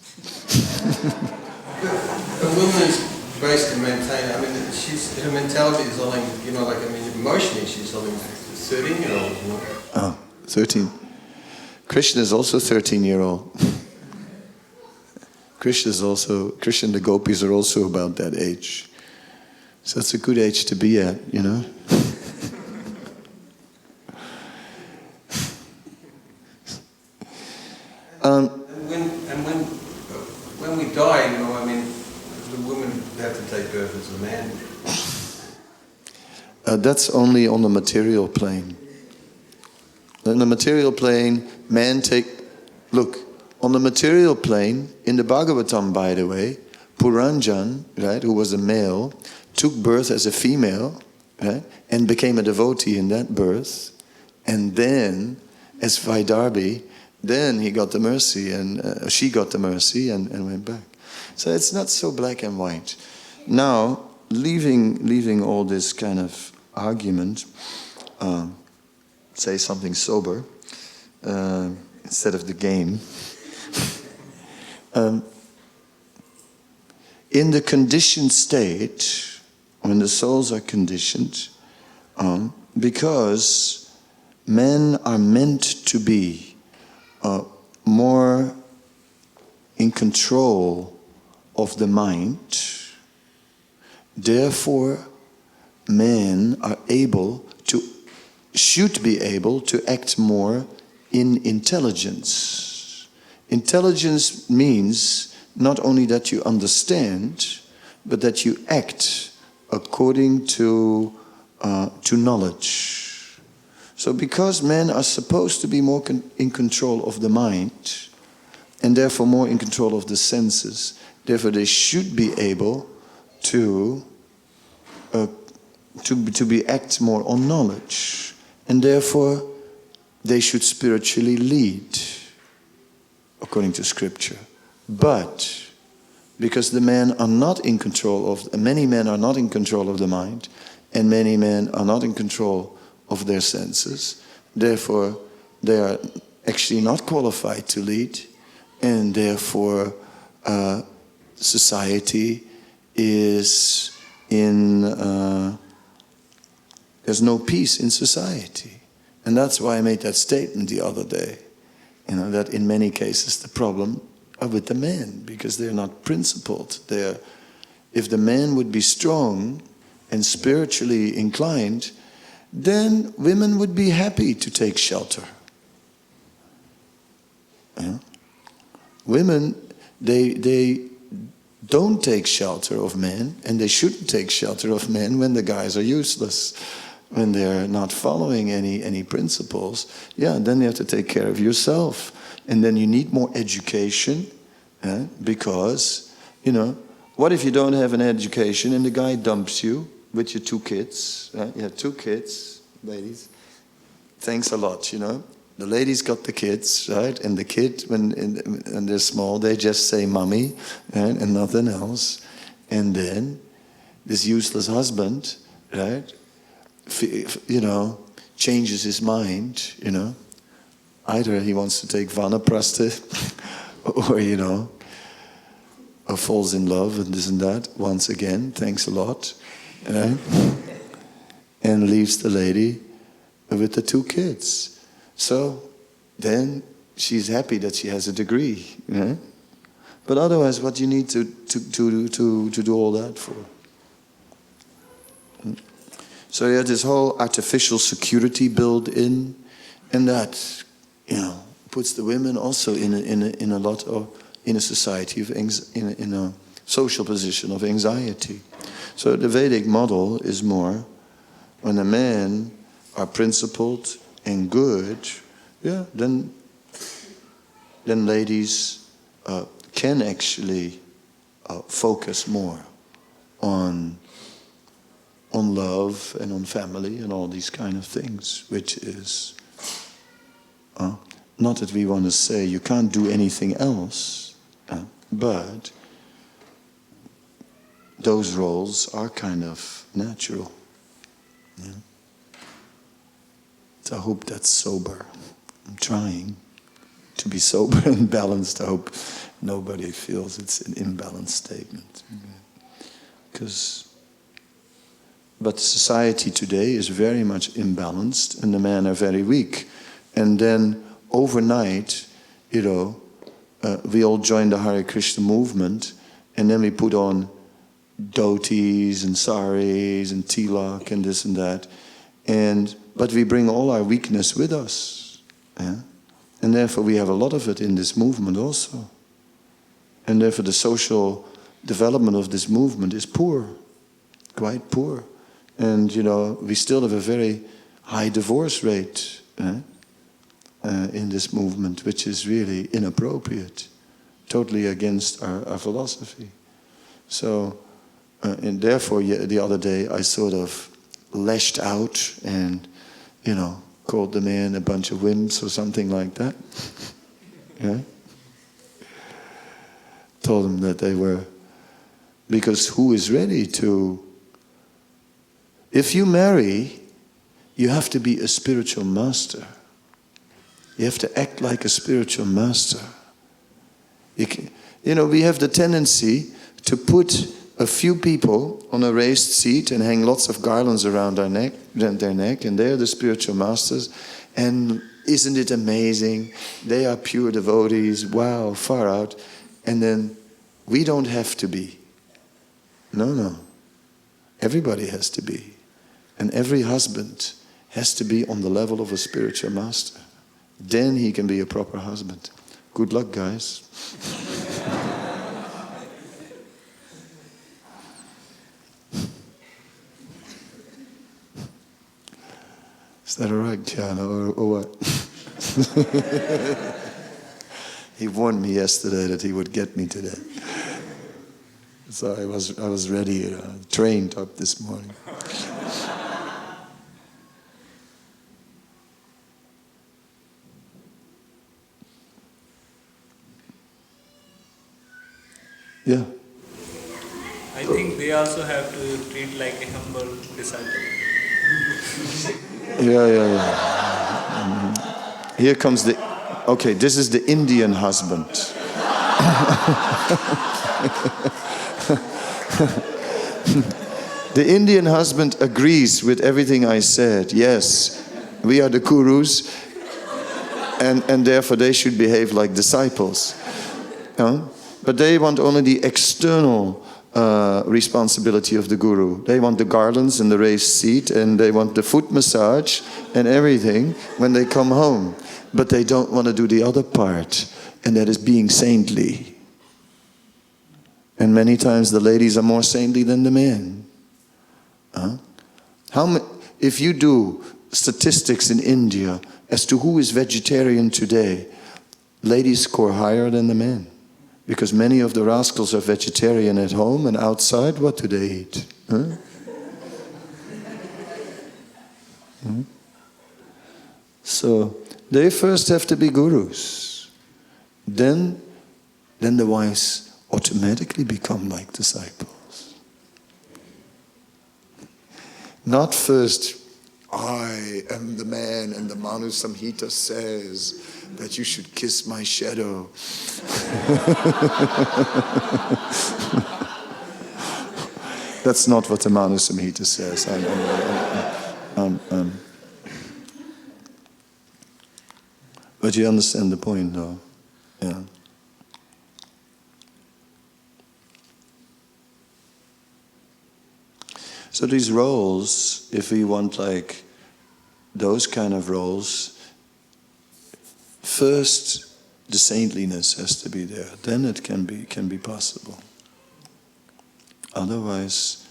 A woman is basically maintained, her mentality is only, emotionally she's only 13-year-old. Oh, 13. Krishna is also 13-year-old. Krishna and the gopis are also about that age. So it's a good age to be at, When we die, the women have to take birth as a man. That's only on the material plane. On the material plane, on the material plane, in the Bhagavatam, by the way, Puranjan, right, who was a male, took birth as a female, right, and became a devotee in that birth, and then, as Vaidarbhi, then he got the mercy, and she got the mercy, and went back. So it's not so black and white. Now, leaving all this kind of argument, say something sober instead of the game. In the conditioned state, when the souls are conditioned, because men are meant to be more in control of the mind, therefore men are should be able to act more in intelligence. Intelligence means not only that you understand, but that you act according to knowledge. So because men are supposed to be more in control of the mind, and therefore more in control of the senses, therefore they should be able to act more on knowledge, and therefore they should spiritually lead according to scripture. But because many men are not in control of the mind, and many men are not in control of their senses, therefore they are actually not qualified to lead, and therefore society is there's no peace in society. And that's why I made that statement the other day, that in many cases the problem are with the men, because they're not principled. If the man would be strong and spiritually inclined, then women would be happy to take shelter. Women, they don't take shelter of men, and they shouldn't take shelter of men when the guys are useless, when they're not following any principles. Then you have to take care of yourself, and then you need more education, because what if you don't have an education and the guy dumps you with your 2 kids? Right? You have 2 kids, ladies. Thanks a lot, you know. The ladies got the kids, right? And the kid, when they're small, they just say mommy, right? And nothing else. And then this useless husband, right? You know, changes his mind, you know. Either he wants to take vanaprastha, or, you know, or falls in love and this and that, once again, thanks a lot, right? And leaves the lady with the 2 kids. So then she's happy that she has a degree, right? But otherwise, what do you need to do all that for? So you have this whole artificial security built in, and that, you know, puts the women also in a lot of, in a society of in a social position of anxiety. So the Vedic model is more when the men are principled and good, yeah, then ladies can actually focus more on love and on family and all these kind of things, which is not that we want to say you can't do anything else, but those roles are kind of natural. Yeah. So I hope that's sober. I'm trying to be sober and balanced. I hope nobody feels it's an imbalanced statement. But society today is very much imbalanced, and the men are very weak. And then overnight, you know, we all join the Hare Krishna movement, and then we put on dhotis and saris and tilak and this and that, but we bring all our weakness with us, yeah? And therefore we have a lot of it in this movement also, and therefore the social development of this movement is poor, quite poor, and you know we still have a very high divorce rate in this movement, which is really inappropriate, totally against our philosophy. So. And therefore, the other day, I sort of lashed out and, you know, called the men a bunch of wimps or something like that. Yeah? Told them that they were... Because who is ready to... If you marry, you have to be a spiritual master. You have to act like a spiritual master. You know, we have the tendency to put a few people on a raised seat and hang lots of garlands around their neck, and they're the spiritual masters. And isn't it amazing? They are pure devotees. Wow, far out. And then we don't have to be. No. Everybody has to be. And every husband has to be on the level of a spiritual master. Then he can be a proper husband. Good luck, guys. Is that all right, Tiana, or what? He warned me yesterday that he would get me today. So I was ready, trained up this morning. Yeah. I think they also have to treat like a humble disciple. Yeah. Here comes the... Okay, this is the Indian husband. The Indian husband agrees with everything I said. Yes, we are the gurus, and therefore they should behave like disciples. But they want only the external responsibility of the guru. They want the garlands and the raised seat, and they want the foot massage and everything when they come home. But they don't want to do the other part, and that is being saintly. And many times the ladies are more saintly than the men. If you do statistics in India as to who is vegetarian today, ladies score higher than the men. Because many of the rascals are vegetarian at home, and outside, what do they eat? Huh? So they first have to be gurus. Then the wise automatically become like disciples. Not first, I am the man and the Manu Samhita says that you should kiss my shadow. That's not what the Manu Samhita says. But you understand the point, though. Yeah. So these roles, if we want like those kind of roles, first the saintliness has to be there. Then it can be possible. Otherwise,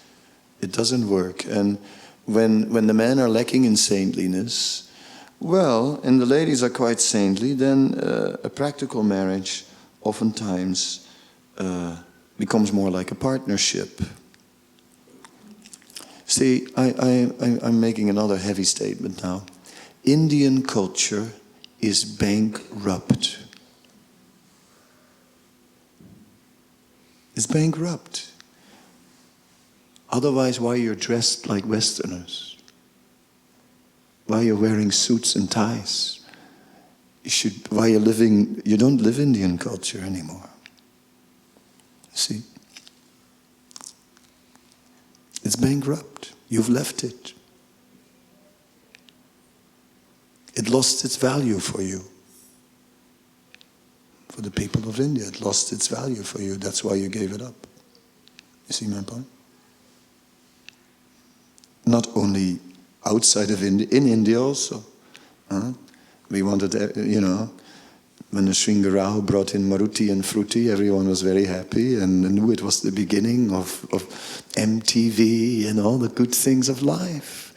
it doesn't work. And when the men are lacking in saintliness, well, and the ladies are quite saintly, then a practical marriage oftentimes becomes more like a partnership. See, I'm making another heavy statement now. Indian culture is bankrupt. It's bankrupt. Otherwise, why you're dressed like Westerners? Why you're wearing suits and ties? Why you're living? You don't live Indian culture anymore. See? It's bankrupt. You've left it. It lost its value for you. For the people of India, it lost its value for you. That's why you gave it up. You see my point? Not only outside of India, in India also. We wanted, when the Sringarahu brought in Maruti and Frutti, everyone was very happy and knew it was the beginning of MTV and all the good things of life.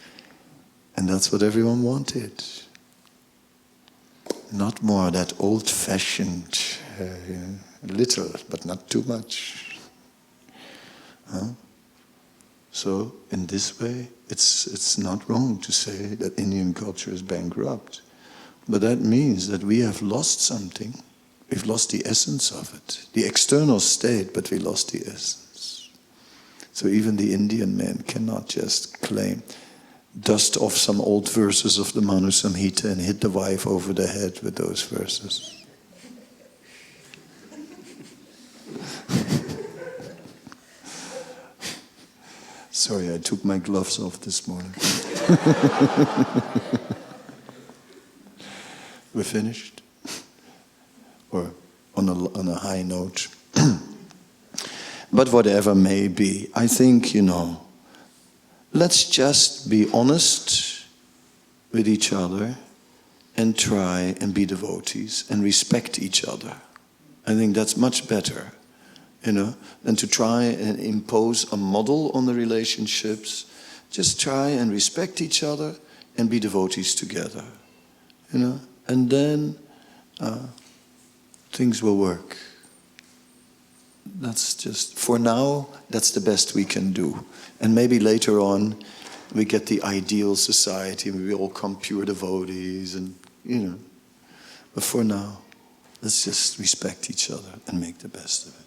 And that's what everyone wanted. Not more that old-fashioned, little, but not too much. So, in this way, it's not wrong to say that Indian culture is bankrupt. But that means that we have lost something. We've lost the essence of it. The external state, but we lost the essence. So even the Indian man cannot just claim, dust off some old verses of the Manu Samhita and hit the wife over the head with those verses. Sorry, I took my gloves off this morning. We're finished? Or on a high note? But whatever may be, I think, let's just be honest with each other and try and be devotees and respect each other. I think that's much better, than to try and impose a model on the relationships. Just try and respect each other and be devotees together, and then things will work. That's just, for now, that's the best we can do. And maybe later on, we get the ideal society, we all come pure devotees, and But for now, let's just respect each other and make the best of it.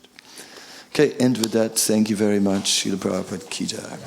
Okay, and with that, thank you very much. Srila Prabhupada Ki Jai.